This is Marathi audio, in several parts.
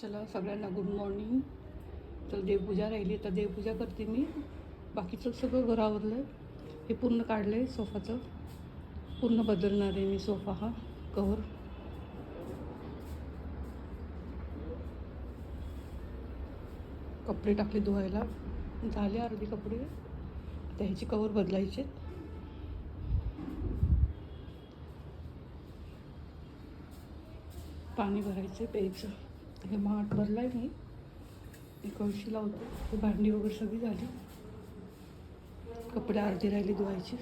चला सगळ्यांना गुड मॉर्निंग. तर देवपूजा राहिली तर देवपूजा करते मी. बाकीचं सगळं घर आवरलं आहे. हे पूर्ण काढलं आहे सोफाचं. पूर्ण बदलणार आहे मी सोफा हा कवर. कपडे टाकले धुवायला, झाले अर्धे कपडे. आता ह्याची कवर बदलायचे. पाणी भरायचं प्यायचं. हे माठ भरलं आहे मी. कळशी लावतो. हे भांडी वगैरे सगळी झाली. कपडे अर्धी राहिली धुवायची,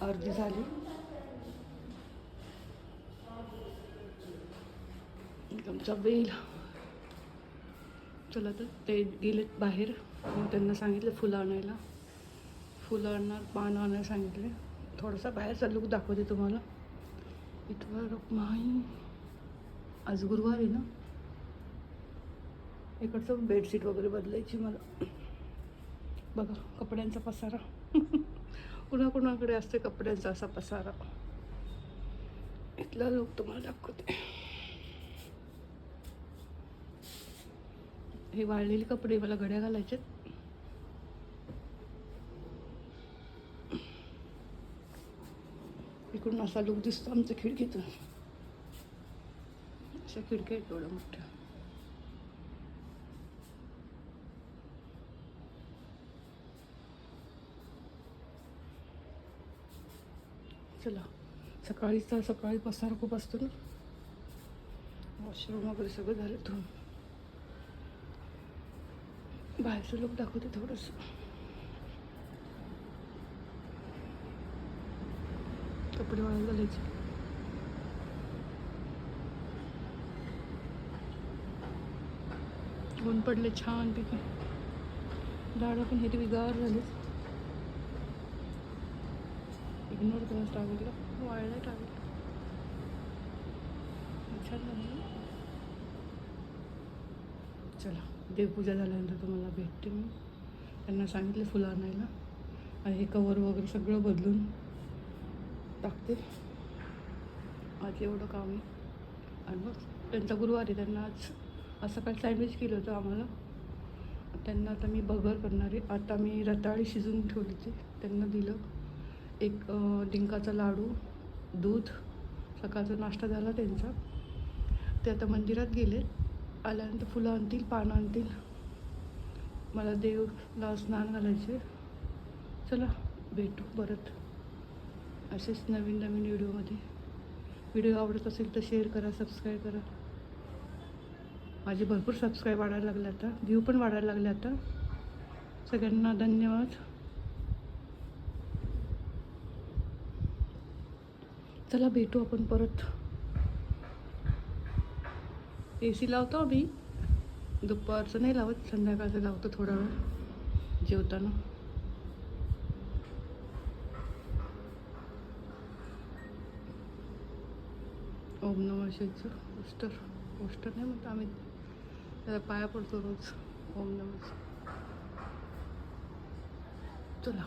अर्धी झाली. आमचा बेल. चला तर ते गेलेत बाहेर. मग त्यांना सांगितलं फुलं आणायला. फुलं आणणार, पानं आणायला सांगितले. थोडासा बाहेरचा लुक दाखवते तुम्हाला. इथवर रुक्माई. आज गुरुवार आहे ना. इकडचं बेडशीट वगैरे बदलायची मला. बघा कपड्यांचा पसारा. कुणाकुणाकडे असते कपड्यांचा असा पसारा. इथला लुक तुम्हाला दाखवते. हे वाळलेले कपडे मला घड्या घालायचे. इकडून असा लुक दिसतो आमच्या खिडकीतून. अशा खिडक्या आहेत एवढ्या मोठ्या. चला सकाळी पसारा खूप असतो ना. वॉशरूम वगैरे सगळं झालं धुवून. बाहेरचं लोक दाखवते थोडंसं. कपडे वाळत घालायचे. ऊन पडले छानपैकी. झाडं पण हिरवीगार झाली. इग्नोर करून टावेलला वाळलं टावेल. छान झालं. चला देवपूजा झाल्यानंतर तुम्हाला भेटते मी. त्यांना सांगितले फुलं आणायला. आणि हे कवर वगैरे सगळं बदलून टाकते. आज एवढं काम आहे. आणि मग त्यांचा गुरुवार आहे. त्यांना आज सकाळी सँडविच केलं होतं आम्हाला. त्यांना आता मी बगर करणार आहे. आता मी रताळी शिजून ठेवली ते त्यांना दिलं. एक डिंकाचा लाडू, दूध. सकाळचा नाश्ता झाला त्यांचा. ते आता मंदिरात गेले. आल्यानंतर फुलं आणतील, पानं आणतील. मला देवला स्नान घालायचे. चला भेटू परत असेच नवीन व्हिडिओमध्ये. व्हिडिओ आवडत असेल तर शेअर करा, सबस्क्राईब करा. माझे भरपूर सबस्क्राईब वाढायला लागले आता. व्ह्यू पण वाढायला लागले आता. सगळ्यांना धन्यवाद. चला भेटू आपण परत. AC लावतो आम्ही. दुपारचं नाही लावत, संध्याकाळचं लावतो थोडा वेळ जेवताना. ओम नमः शिवायचं पोस्टर नाही म्हणतो आम्ही. त्याला पाया पडतो रोज. ओम नमः. चला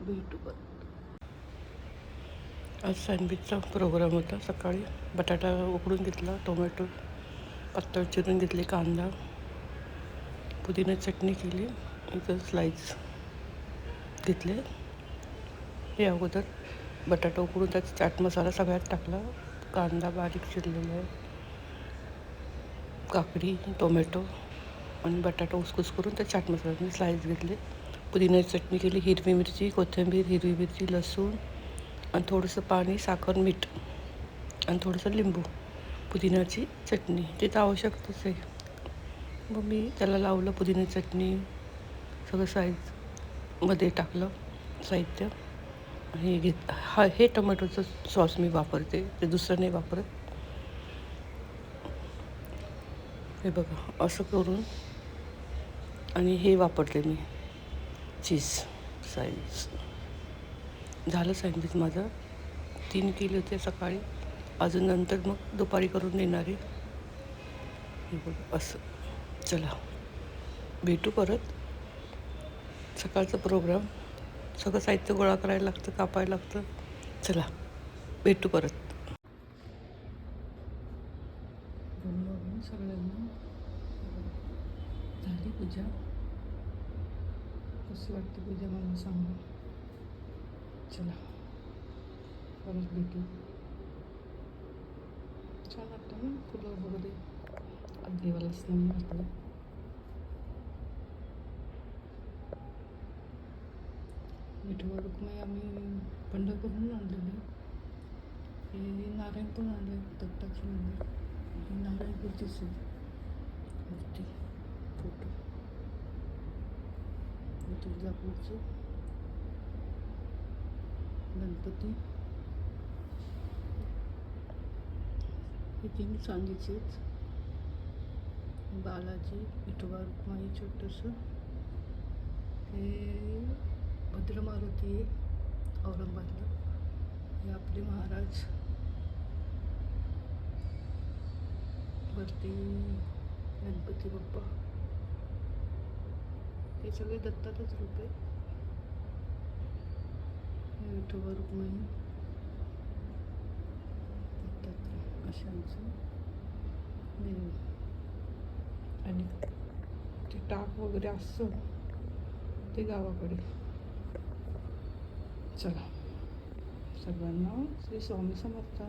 भेटू परत. आज सँडविचचा प्रोग्राम होता. सकाळी बटाटा उकडून घेतला, टोमॅटो पातळ चिरून घेतले, कांदा, पुदिना चटणी केली. इथं स्लाइस घेतले. हे अगोदर बटाटा उकडून त्यात चाट मसाला सगळ्यात टाकला. कांदा बारीक चिरलेला आहे, काकडी, टोमॅटो आणि बटाटा उसकुस करून त्या चाट मसाल्याने स्लाइस घेतले. पुदिन्याची चटणी केली. हिरवी मिरची, कोथिंबीर, हिरवी मिरची, लसूण आणि थोडंसं पाणी, साखर, मीठ आणि थोडंसं लिंबू. पुदिन्याची चटणी ते तर आवश्यकच आहे. मग मी त्याला लावलं पुदिन्याची चटणी. सगळं साईजमध्ये टाकलं साहित्य. हे टोमॅटोचं सॉस मी वापरते, ते दुसरं नाही वापरत. हे बघा असं करून. आणि हे वापरले मी चीज साईज. झालं सँडविच माझं. 3 केले होते सकाळी. अजून नंतर मग दुपारी करून नेणारे. हे बघा असं. चला भेटू परत. सकाळचा प्रोग्राम. सगळं साहित्य गोळा करायला लागतं, कापायला लागतं. चला भेटू परत. सगळ्यांना पूजा कशी वाटते पूजा मला सांगा. चला परत भेटू. छान वाटतं ना फुलं वगैरे आज देवाला स्नान घातलं. विठोबा रुक्माई आम्ही पंढरपूरहून आणलेले. हे नारायणपूर आणले दत्ताची मंदिर. ही नारायणपूरचीच आहे मूर्ती फोटो. तुळजापूरची गणपती हे तिन्ही चांदीचेच. बालाजी विठोबा रुक्माई छोटंसं. हे भद्रमारुती आहे औरंगाबादला. हे आपले महाराज. वरती गणपती बाप्पा. हे सगळे दत्ताचंच रूप आहे. हे विठोबा रुक्माई दत्तात्रय अशांचं देव. आणि ते टाक वगैरे असतं ते गावाकडे. चला सर्वांना श्री स्वामी समर्थ.